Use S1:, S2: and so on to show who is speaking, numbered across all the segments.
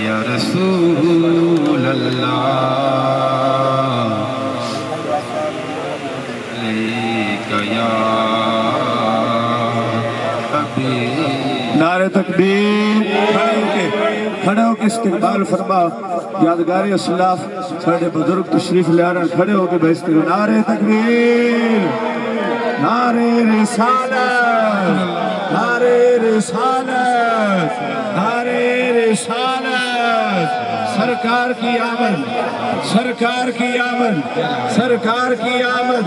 S1: یا رسول اللہ علیک یا حبیب.
S2: نعرہ تکبیر. کھڑے ہو کے استقبال فرما. یادگاری اسلاف ساڑھے بزرگ تشریف لے آنا. کھڑے ہو کے بہستے ہو. نعرہ تکبیر. نعرہ رسالت. نعرہ رسالت. نعرہ رسالت. سرکار کی آمد. سرکار کی آمد. سرکار کی آمد.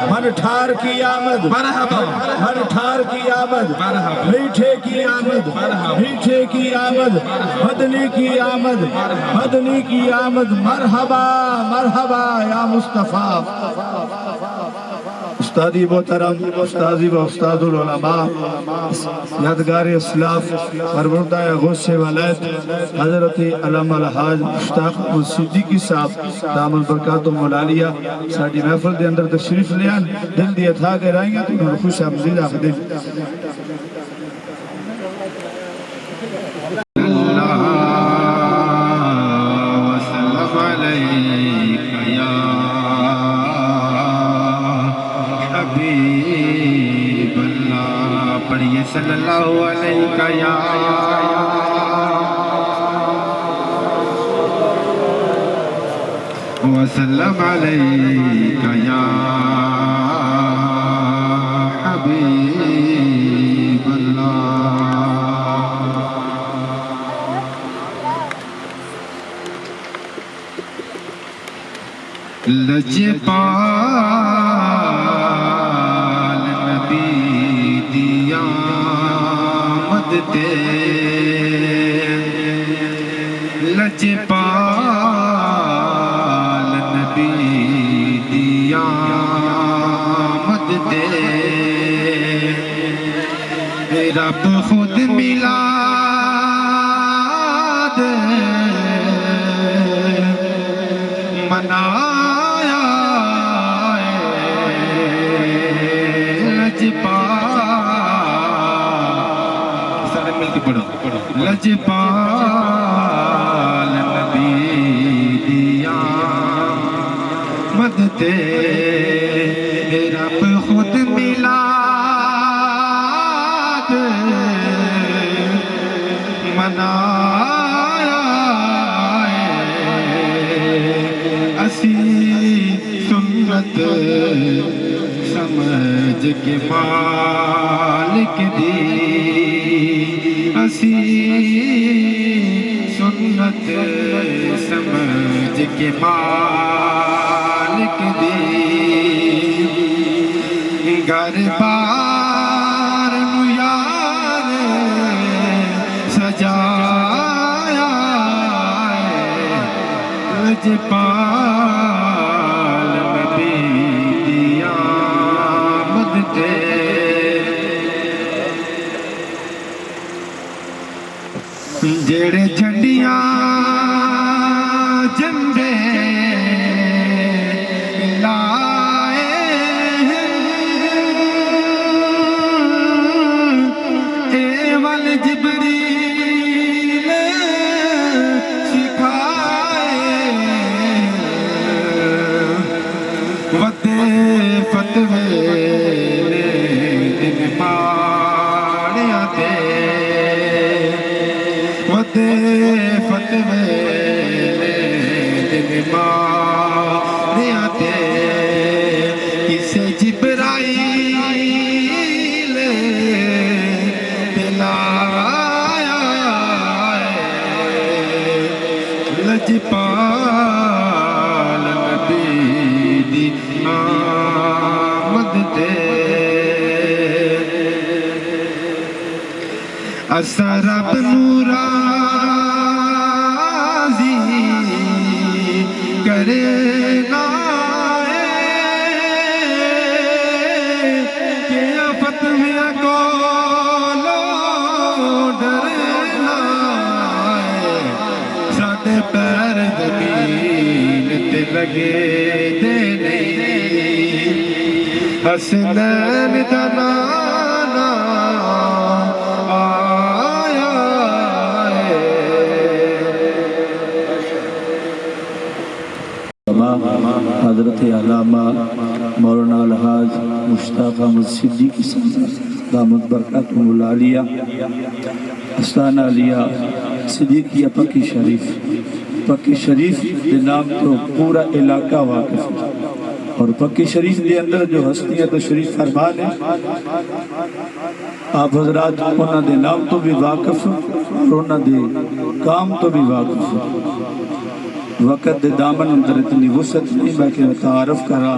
S2: من ٹھار کی آمد.
S1: مرحبا.
S2: من ٹھار کی آمد.
S1: مرحبا.
S2: میٹھے کی آمد. میٹھے کی آمد. مدنی کی آمد. مدنی کی آمد. مرحبا مرحبا یا مصطفیٰ. استادی محترم استاذی و استاد العلماء یادگار اسلاف پروردہ غوث ولایت حضرت علامہ الحاج مشتاق صدیقی صاحب دام البرکات الملالیہ ساڑھی محفل دے اندر تشریف لیان. دل دی اتھا کے رائیں گے تو انہوں خوش آمدید آخدیں.
S1: پڑھیے صلی اللہ علیہ یا وسلم علیک یا حبیب اللہ. لجپال نبی دی آمد تے لجپال نبی دی آمد تے رب خود میلاد منایا لجپال. سارے مل کے پڑھو. لجپال نبی دی آمد تے رب خود میلاد منایا. اسی سنت سمجھ کے مالک دی. اسی سنت سمجھ کے مالک دی. گھر بار نو یار سجایا لجپال نبی دی آمد تے جڑے جھنڈیاں جھنڈے لائے اے ول جبریل سکھائے ودے فتوے دن پاڑیاں تے ودے فتوے دن پاڑیاں تے کسے جبرائیل دلایا لجپال نبی دی آمد تے اسا رب نور راضی کرے نا کہ فتویاں کولو ڈرنا. ساڈے پیر زمین تے لگے دے نہیں. حسنین دا نانا آیا
S2: حضرت علامہ مولانا الحاج مشتاق احمد صدیقی صاحب دامت برکاتہم العالیہ استانہ علیہ صدیقیہ پکی شریف کے نام تو پورا علاقہ واقف ہے، اور پکی شریف کے اندر جو ہستیاں تشریف فرما نے آپ حضرات انہاں دے نام تو بھی واقف اور انہاں دے کام تو بھی واقف۔ وقت دے دامن اندر اتنی وسعت نہیں میں کہ تعارف کرا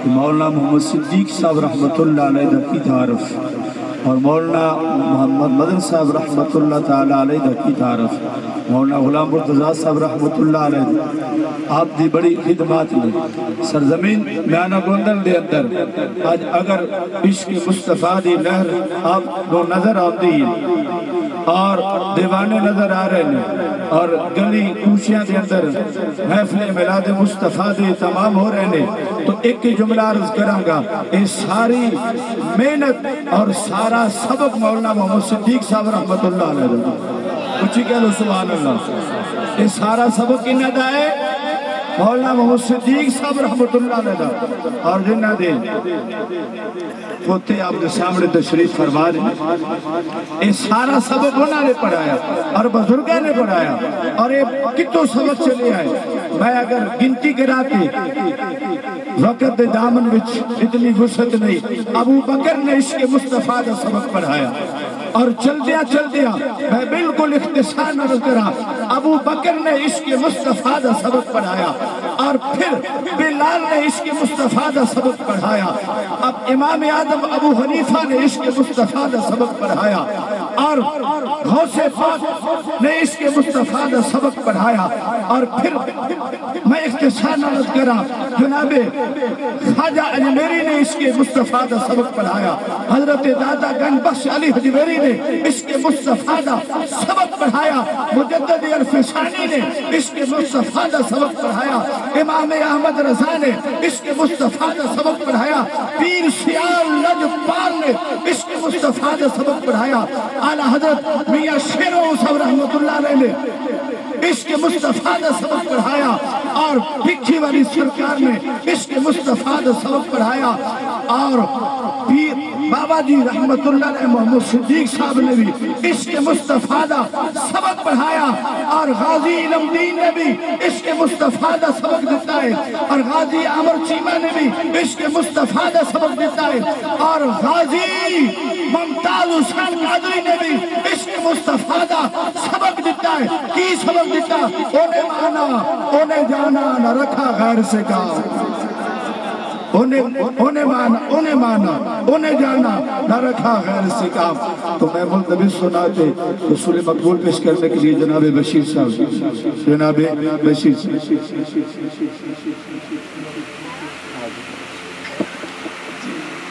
S2: کہ مولانا محمد صدیق صاحب رحمت اللہ علیہ دا کی تعارف اور مولانا محمد مدن صاحب رحمت اللہ تعالی علیہ دا کی تعارف، مولانا غلام مرتضیٰ صاحب رحمت اللہ علیہ آپ دی بڑی خدمات نے سرزمین میانہ گوندل دے اندر آج اگر عشق مصطفیٰ دی لہر آپ کو نظر آتی ہے اور دیوانے نظر آ رہے ہیں اور گلی کوچیاں دے اندر محفل میلاد مصطفیٰ دے تمام ہو رہے ہیں، تو ایک ہی جملہ عرض کراں گا، یہ ساری محنت اور سارا سبق مولانا محمد صدیق صاحب رحمت اللہ علیہ کچھ کہہ لو سبحان اللہ، یہ سارا سبق انہاں دا ہے مولانا محمد صدیق صاحب رحمت اللہ علیہ اور جنہ دے پوتے آپ کے سامنے تشریف فرما دیں، یہ سارا سبق انہوں نے پڑھایا اور بزرگاں نے پڑھایا اور یہ کتوں سبق چلے آئے، میں اگر گنتی کراتی وقت دامن وچ اتنی وسعت نہیں، ابو بکر نے عشق مصطفیٰ کا سبق پڑھایا اور چل دیا میں بالکل اختصار نہ کرا، ابو بکر نے عشق مصطفیٰ کا سبق پڑھایا اور پھر بلال نے عشق مصطفیٰ کا سبق پڑھایا، اب امام اعظم ابو حنیفہ نے عشق مصطفیٰ کا سبق پڑھایا اور غوث پاک نے عشق مصطفیٰ کا سبق پڑھایا، اور پھر میں اختصار نہ کرا جناب خواجہ اجمیری نے عشق مصطفیٰ کا سبق پڑھایا، حضرت دادا گنج بخش علی حجویری نے عشق مصطفیٰ کا سبق پڑھایا، مجدد الفسانی نے عشق مصطفیٰ کا سبق پڑھایا، امام احمد رضا نے عشق مصطفیٰ کا سبق پڑھایا، پیر سیال لجپال نے عشق مصطفیٰ کا سبق پڑھایا، اعلیٰ حضرت میاں شیر و صاحب رحمت اللہ علیہ نے عشق مصطفیٰ کا سبق پڑھایا، اور بکھی والی سرکار نے عشق مصطفیٰ کا سبق پڑھایا، اور پیر بابا جی رحمت اللہ علیہ محمد صدیق صاحب نے بھی عشق مصطفیٰ کا سبق پڑھایا، اور غازی علم دین نے بھی عشق مصطفیٰ کا سبق دیتا ہے، اور غازی عمر چیمہ نے بھی عشق مصطفیٰ کا سبق دیتا ہے، اور غازی ممتاز حسین قادری نے بھی عشق مصطفیٰ کا سبق دیتا ہے۔ کی سبق دیتا؟ انہیں مانا انہیں جانا نہ رکھا غیر سے کام، انہیں مانا انہیں جانا نہ رکھا غیر سے کام۔ تو میں ملتمس سناتے رسول مقبول پیش کرنے کے لیے جناب بشیر صاحب، جناب بشیر صاحب